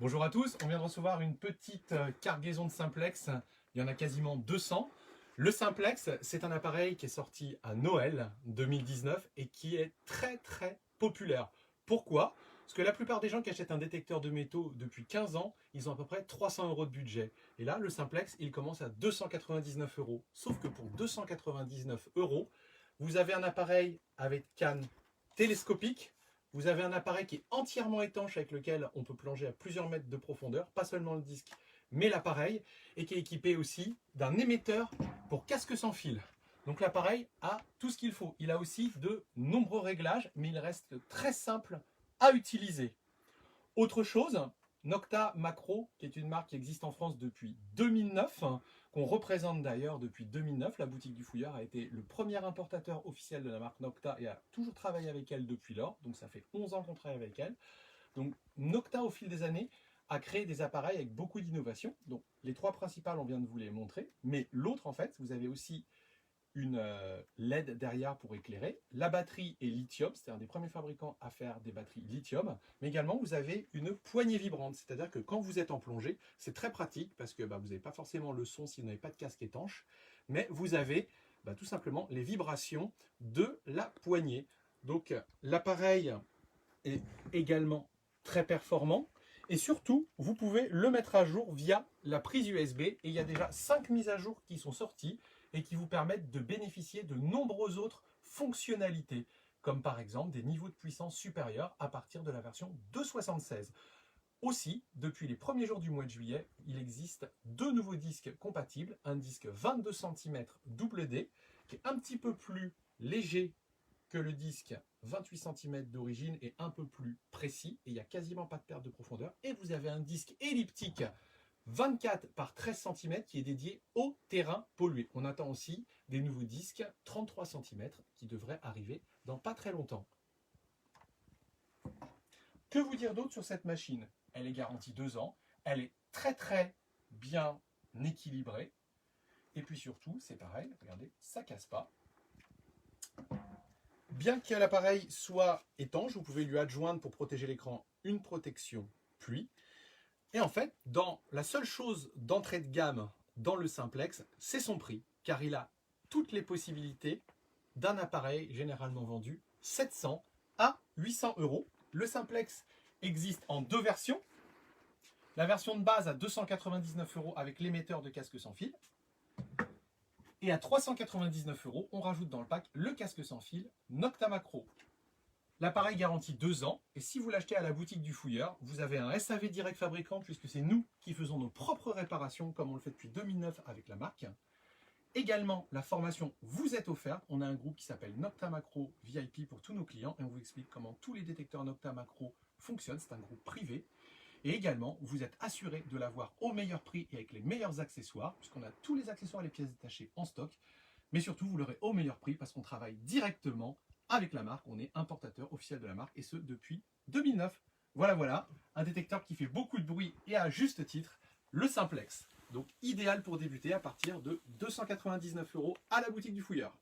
Bonjour à tous, on vient de recevoir une petite cargaison de simplex, il y en a quasiment 200. Le simplex, c'est un appareil qui est sorti à Noël 2019 et qui est très populaire. Pourquoi? Parce que la plupart des gens qui achètent un détecteur de métaux depuis 15 ans, ils ont à peu près 300 € de budget. Et là, le simplex, il commence à 299 €. Sauf que pour 299 €, vous avez un appareil avec canne télescopique. Vous avez un appareil qui est entièrement étanche avec lequel on peut plonger à plusieurs mètres de profondeur, pas seulement le disque, mais l'appareil, et qui est équipé aussi d'un émetteur pour casque sans fil. Donc l'appareil a tout ce qu'il faut. Il a aussi de nombreux réglages, mais il reste très simple à utiliser. Autre chose, Nocta Macro, qui est une marque qui existe en France depuis 2009, qu'on représente d'ailleurs depuis 2009. La boutique du Fouilleur a été le premier importateur officiel de la marque Nocta et a toujours travaillé avec elle depuis lors. Donc ça fait 11 ans qu'on travaille avec elle. Donc Nocta, au fil des années, a créé des appareils avec beaucoup d'innovations. Donc les trois principales, on vient de vous les montrer. Mais l'autre, en fait, vous avez aussi une LED derrière pour éclairer. La batterie est lithium, c'est un des premiers fabricants à faire des batteries lithium. Mais également, vous avez une poignée vibrante, c'est-à-dire que quand vous êtes en plongée, c'est très pratique parce que vous n'avez pas forcément le son si vous n'avez pas de casque étanche, mais vous avez tout simplement les vibrations de la poignée. Donc l'appareil est également très performant. Et surtout, vous pouvez le mettre à jour via la prise USB. Et il y a déjà 5 mises à jour qui sont sorties et qui vous permettent de bénéficier de nombreuses autres fonctionnalités, comme par exemple des niveaux de puissance supérieurs à partir de la version 2.76. Aussi, depuis les premiers jours du mois de juillet, il existe deux nouveaux disques compatibles. Un disque 22 cm double D, qui est un petit peu plus léger que le disque 28 cm d'origine est un peu plus précis et il n'y a quasiment pas de perte de profondeur. Et vous avez un disque elliptique 24 par 13 cm qui est dédié au terrain pollué. On attend aussi des nouveaux disques 33 cm qui devraient arriver dans pas très longtemps. Que vous dire d'autre sur cette machine? Elle est garantie 2 ans, elle est très bien équilibrée. Et puis surtout, c'est pareil, regardez, ça casse pas. Bien que l'appareil soit étanche, vous pouvez lui adjoindre pour protéger l'écran une protection pluie. Et en fait, la seule chose d'entrée de gamme dans le simplex, c'est son prix, car il a toutes les possibilités d'un appareil généralement vendu 700 à 800 €. Le simplex existe en deux versions. La version de base à 299 € avec l'émetteur de casque sans fil. Et à 399 €, on rajoute dans le pack le casque sans fil Nocta Macro. L'appareil garantit 2 ans, et si vous l'achetez à la boutique du Fouilleur, vous avez un SAV direct fabricant, puisque c'est nous qui faisons nos propres réparations, comme on le fait depuis 2009 avec la marque. Également, la formation vous est offerte. On a un groupe qui s'appelle Nocta Macro VIP pour tous nos clients, et on vous explique comment tous les détecteurs Nocta Macro fonctionnent. C'est un groupe privé. Et également, vous êtes assuré de l'avoir au meilleur prix et avec les meilleurs accessoires, puisqu'on a tous les accessoires et les pièces détachées en stock. Mais surtout, vous l'aurez au meilleur prix parce qu'on travaille directement avec la marque. On est importateur officiel de la marque et ce depuis 2009. Voilà, un détecteur qui fait beaucoup de bruit et à juste titre, le simplex. Donc idéal pour débuter à partir de 299 € à la boutique du Fouilleur.